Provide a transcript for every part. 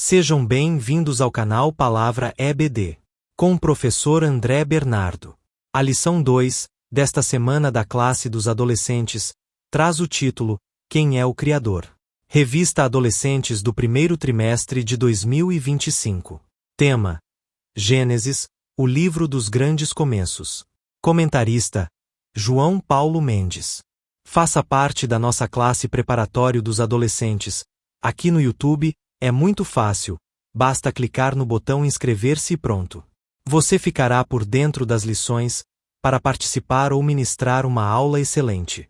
Sejam bem-vindos ao canal Palavra EBD, com o professor André Bernardo. A lição 2, desta semana da classe dos adolescentes, traz o título, Quem é o Criador? Revista Adolescentes do primeiro trimestre de 2025. Tema: Gênesis, o livro dos grandes começos. Comentarista: João Paulo Mendes. Faça parte da nossa classe preparatório dos adolescentes. Aqui no YouTube, é muito fácil, basta clicar no botão inscrever-se e pronto. Você ficará por dentro das lições, para participar ou ministrar uma aula excelente.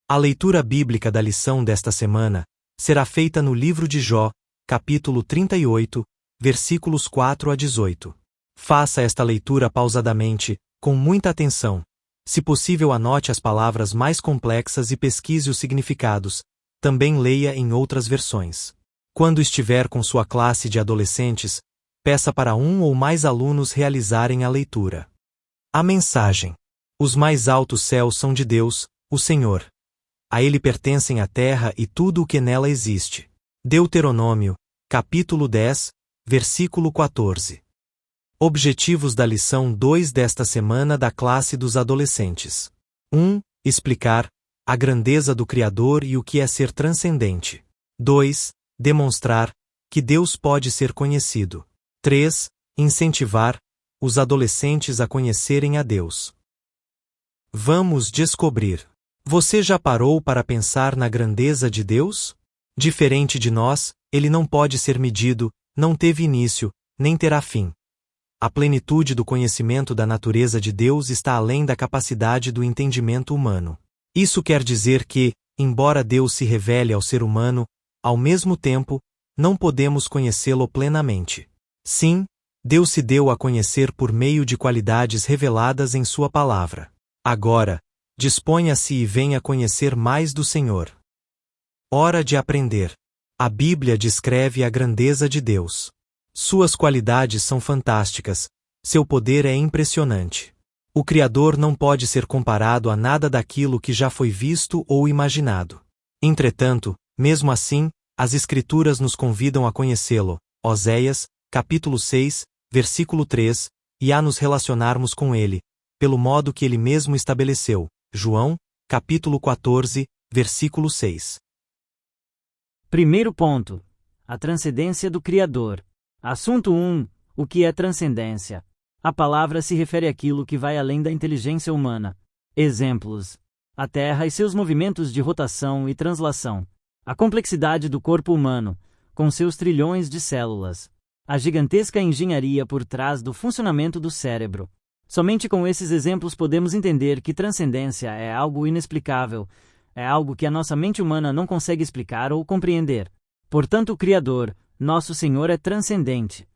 A leitura bíblica da lição desta semana será feita no livro de Jó, capítulo 38, versículos 4 a 18. Faça esta leitura pausadamente, com muita atenção. Se possível, anote as palavras mais complexas e pesquise os significados. Também leia em outras versões. Quando estiver com sua classe de adolescentes, peça para um ou mais alunos realizarem a leitura. A mensagem: Os mais altos céus são de Deus, o Senhor. A Ele pertencem a terra e tudo o que nela existe. Deuteronômio, capítulo 10, versículo 14. Objetivos da lição 2 desta semana da classe dos adolescentes. 1. Explicar a grandeza do Criador e o que é ser transcendente. 2. Demonstrar que Deus pode ser conhecido. 3. Incentivar os adolescentes a conhecerem a Deus. Vamos descobrir. Você já parou para pensar na grandeza de Deus? Diferente de nós, Ele não pode ser medido, não teve início, nem terá fim. A plenitude do conhecimento da natureza de Deus está além da capacidade do entendimento humano. Isso quer dizer que, embora Deus se revele ao ser humano, ao mesmo tempo, não podemos conhecê-lo plenamente. Sim, Deus se deu a conhecer por meio de qualidades reveladas em sua palavra. Agora, disponha-se e venha conhecer mais do Senhor. Hora de aprender. A Bíblia descreve a grandeza de Deus. Suas qualidades são fantásticas, seu poder é impressionante. O Criador não pode ser comparado a nada daquilo que já foi visto ou imaginado. Entretanto, mesmo assim, as Escrituras nos convidam a conhecê-lo, Oséias, capítulo 6, versículo 3, e a nos relacionarmos com ele, pelo modo que ele mesmo estabeleceu, João, capítulo 14, versículo 6. Primeiro ponto: a transcendência do Criador. Assunto 1. O que é transcendência? A palavra se refere àquilo que vai além da inteligência humana. Exemplos: a Terra e seus movimentos de rotação e translação. A complexidade do corpo humano, com seus trilhões de células. A gigantesca engenharia por trás do funcionamento do cérebro. Somente com esses exemplos podemos entender que transcendência é algo inexplicável, é algo que a nossa mente humana não consegue explicar ou compreender. Portanto, o Criador, nosso Senhor, é transcendente.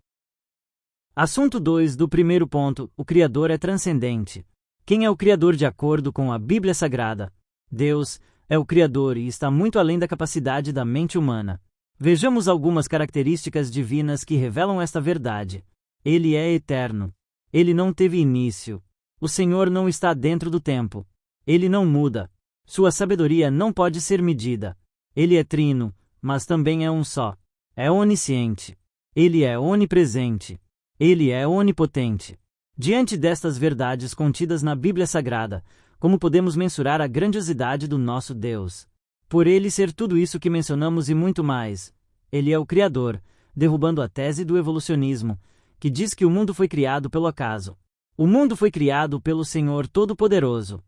Assunto 2 do primeiro ponto: o Criador é transcendente. Quem é o Criador de acordo com a Bíblia Sagrada? Deus é o Criador e está muito além da capacidade da mente humana. Vejamos algumas características divinas que revelam esta verdade. Ele é eterno. Ele não teve início. O Senhor não está dentro do tempo. Ele não muda. Sua sabedoria não pode ser medida. Ele é trino, mas também é um só. É onisciente. Ele é onipresente. Ele é onipotente. Diante destas verdades contidas na Bíblia Sagrada, como podemos mensurar a grandiosidade do nosso Deus? Por ele ser tudo isso que mencionamos e muito mais, ele é o Criador, derrubando a tese do evolucionismo, que diz que o mundo foi criado pelo acaso. O mundo foi criado pelo Senhor Todo-Poderoso.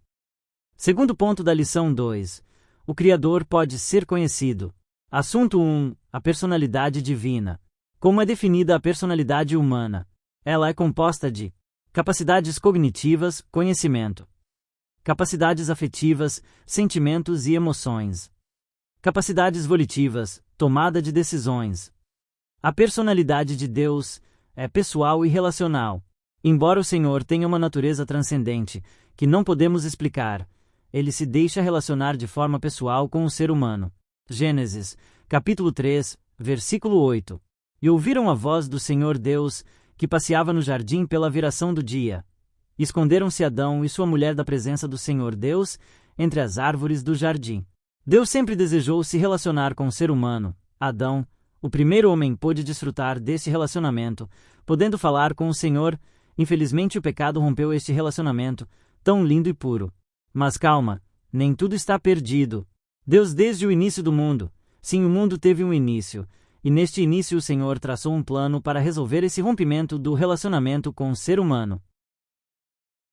Segundo ponto da lição 2. O Criador pode ser conhecido. Assunto 1. A personalidade divina. Como é definida a personalidade humana? Ela é composta de capacidades cognitivas, conhecimento. Capacidades afetivas, sentimentos e emoções. Capacidades volitivas, tomada de decisões. A personalidade de Deus é pessoal e relacional. Embora o Senhor tenha uma natureza transcendente, que não podemos explicar, ele se deixa relacionar de forma pessoal com o ser humano. Gênesis, capítulo 3, versículo 8. E ouviram a voz do Senhor Deus, que passeava no jardim pela viração do dia. Esconderam-se Adão e sua mulher da presença do Senhor Deus entre as árvores do jardim. Deus sempre desejou se relacionar com o ser humano, Adão, O primeiro homem pôde desfrutar desse relacionamento, podendo falar com o Senhor. Infelizmente o pecado rompeu este relacionamento, tão lindo e puro. Mas calma, nem tudo está perdido. Deus desde o início do mundo, sim, o mundo teve um início, e neste início o Senhor traçou um plano para resolver esse rompimento do relacionamento com o ser humano.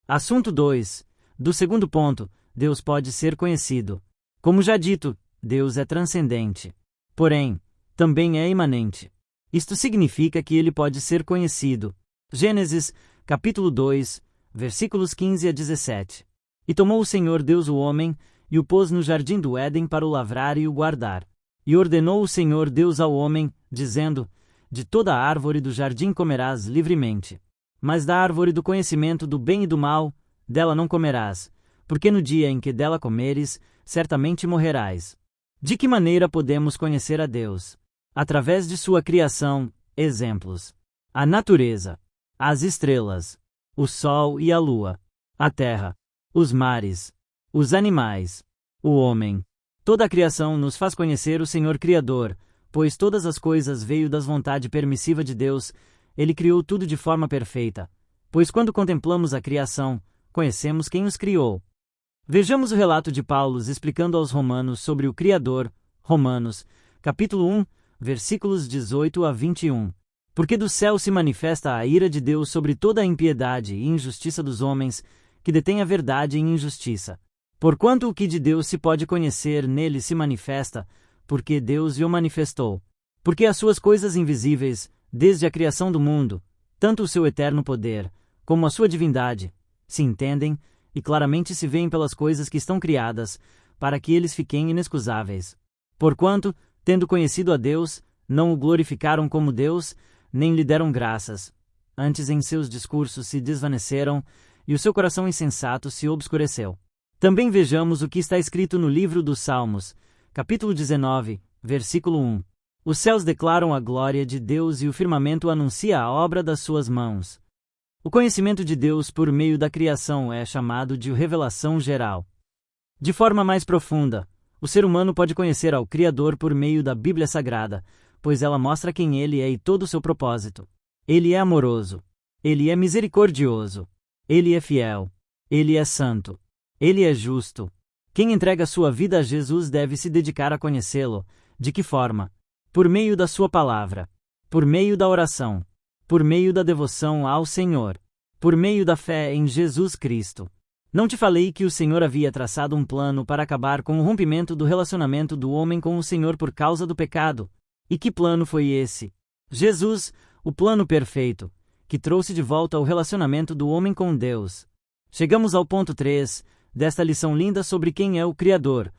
Assunto 2. Do segundo ponto, Deus pode ser conhecido. Como já dito, Deus é transcendente. Porém, também é imanente. Isto significa que ele pode ser conhecido. Gênesis, capítulo 2, versículos 15 a 17. E tomou o Senhor Deus o homem, e o pôs no jardim do Éden para o lavrar e o guardar. E ordenou o Senhor Deus ao homem, dizendo: De toda a árvore do jardim comerás livremente. Mas da árvore do conhecimento do bem e do mal, dela não comerás, porque no dia em que dela comeres, certamente morrerás. De que maneira podemos conhecer a Deus? Através de sua criação. Exemplos: a natureza, as estrelas, o sol e a lua, a terra, os mares, os animais, o homem. Toda a criação nos faz conhecer o Senhor Criador, pois todas as coisas veio das vontade permissiva de Deus. Ele criou tudo de forma perfeita, pois quando contemplamos a criação, conhecemos quem os criou. Vejamos o relato de Paulo explicando aos romanos sobre o Criador. Romanos, capítulo 1, versículos 18 a 21. Porque do céu se manifesta a ira de Deus sobre toda a impiedade e injustiça dos homens, que detêm a verdade em injustiça. Porquanto o que de Deus se pode conhecer nele se manifesta, porque Deus o manifestou. Porque as suas coisas invisíveis, desde a criação do mundo, tanto o seu eterno poder, como a sua divindade, se entendem, e claramente se veem pelas coisas que estão criadas, para que eles fiquem inexcusáveis. Porquanto, tendo conhecido a Deus, não o glorificaram como Deus, nem lhe deram graças. Antes em seus discursos se desvaneceram, e o seu coração insensato se obscureceu. Também vejamos o que está escrito no livro dos Salmos, capítulo 19, versículo 1. Os céus declaram a glória de Deus e o firmamento anuncia a obra das suas mãos. O conhecimento de Deus por meio da criação é chamado de revelação geral. De forma mais profunda, o ser humano pode conhecer ao Criador por meio da Bíblia Sagrada, pois ela mostra quem ele é e todo o seu propósito. Ele é amoroso. Ele é misericordioso. Ele é fiel. Ele é santo. Ele é justo. Quem entrega sua vida a Jesus deve se dedicar a conhecê-lo. De que forma? Por meio da sua palavra. Por meio da oração. Por meio da devoção ao Senhor. Por meio da fé em Jesus Cristo. Não te falei que o Senhor havia traçado um plano para acabar com o rompimento do relacionamento do homem com o Senhor por causa do pecado? E que plano foi esse? Jesus, o plano perfeito, que trouxe de volta o relacionamento do homem com Deus. Chegamos ao ponto 3 desta lição linda sobre quem é o Criador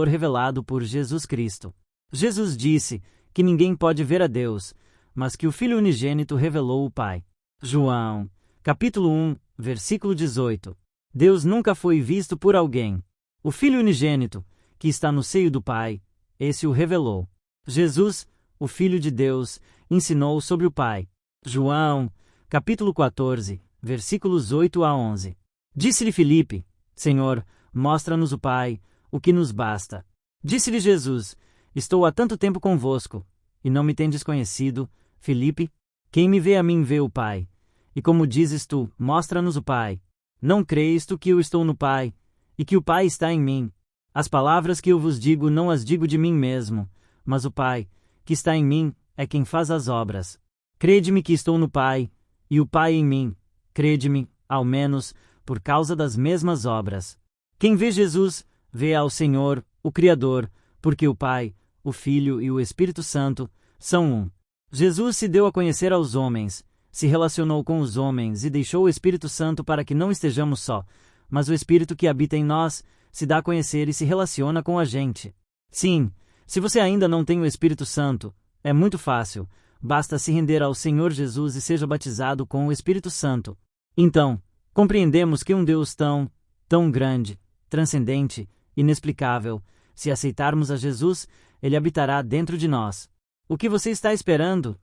revelado por Jesus Cristo. Jesus disse que ninguém pode ver a Deus, mas que o Filho unigênito revelou o Pai. João, capítulo 1, versículo 18. Deus nunca foi visto por alguém. O Filho unigênito, que está no seio do Pai, esse o revelou. Jesus, o Filho de Deus, ensinou sobre o Pai. João, capítulo 14, versículos 8 a 11. Disse-lhe Filipe: Senhor, mostra-nos o Pai, o que nos basta. Disse-lhe Jesus: Estou há tanto tempo convosco, e não me tendes conhecido, Filipe? Quem me vê a mim vê o Pai. E como dizes tu, mostra-nos o Pai. Não creis tu que eu estou no Pai, e que o Pai está em mim? As palavras que eu vos digo não as digo de mim mesmo, mas o Pai, que está em mim, é quem faz as obras. Crede-me que estou no Pai, e o Pai em mim. Crede-me, ao menos, por causa das mesmas obras. Quem vê Jesus, vê ao Senhor, o Criador, porque o Pai, o Filho e o Espírito Santo são um. Jesus se deu a conhecer aos homens, se relacionou com os homens e deixou o Espírito Santo para que não estejamos só, mas o Espírito que habita em nós se dá a conhecer e se relaciona com a gente. Sim, se você ainda não tem o Espírito Santo, é muito fácil, basta se render ao Senhor Jesus e seja batizado com o Espírito Santo. Então, compreendemos que um Deus tão grande, transcendente, inexplicável, se aceitarmos a Jesus, ele habitará dentro de nós. O que você está esperando?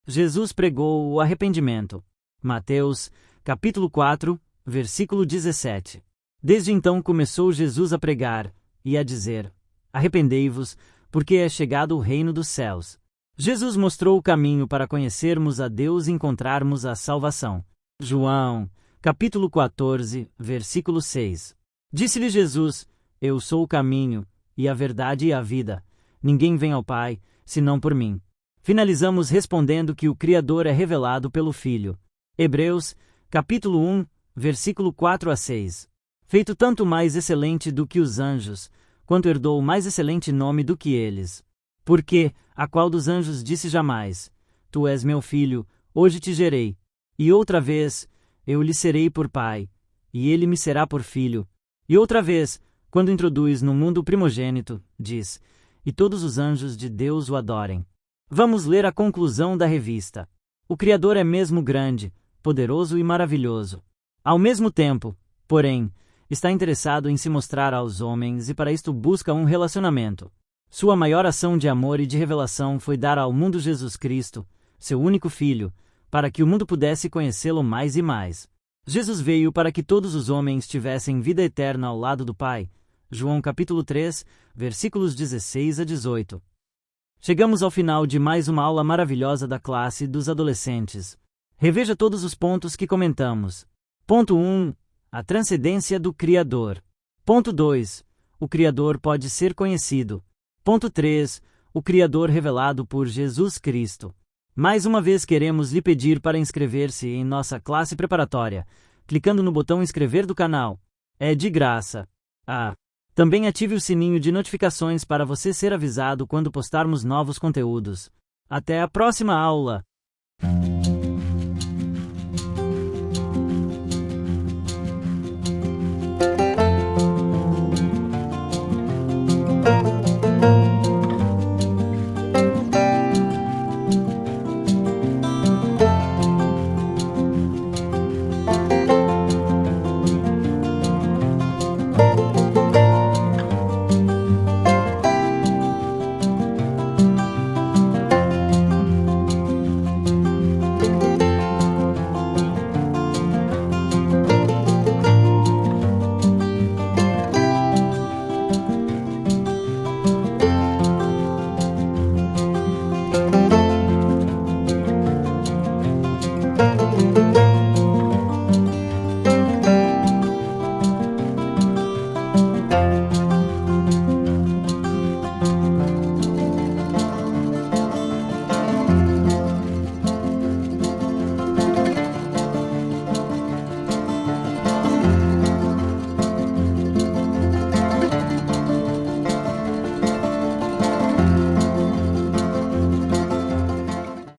Jesus pregou o arrependimento. Mateus, capítulo 4, versículo 17. Desde então começou Jesus a pregar, e a dizer: Arrependei-vos, porque é chegado o reino dos céus. Jesus mostrou o caminho para conhecermos a Deus e encontrarmos a salvação. João, capítulo 14, versículo 6. Disse-lhe Jesus: Eu sou o caminho, e a verdade e a vida. Ninguém vem ao Pai, senão por mim. Finalizamos respondendo que o Criador é revelado pelo Filho. Hebreus, capítulo 1, versículo 4 a 6. Feito tanto mais excelente do que os anjos, quanto herdou mais excelente nome do que eles. Porque, a qual dos anjos disse jamais: Tu és meu filho, hoje te gerei. E outra vez, eu lhe serei por pai, e ele me será por filho. E outra vez, quando introduz no mundo o primogênito, diz: E todos os anjos de Deus o adorem. Vamos ler a conclusão da revista. O Criador é mesmo grande, poderoso e maravilhoso. Ao mesmo tempo, porém, está interessado em se mostrar aos homens e para isto busca um relacionamento. Sua maior ação de amor e de revelação foi dar ao mundo Jesus Cristo, seu único Filho, para que o mundo pudesse conhecê-lo mais e mais. Jesus veio para que todos os homens tivessem vida eterna ao lado do Pai. João capítulo 3, versículos 16 a 18. Chegamos ao final de mais uma aula maravilhosa da classe dos adolescentes. Reveja todos os pontos que comentamos. Ponto 1. A transcendência do Criador. Ponto 2. O Criador pode ser conhecido. Ponto 3. O Criador revelado por Jesus Cristo. Mais uma vez queremos lhe pedir para inscrever-se em nossa classe preparatória, clicando no botão inscrever do canal. É de graça. Também ative o sininho de notificações para você ser avisado quando postarmos novos conteúdos. Até a próxima aula!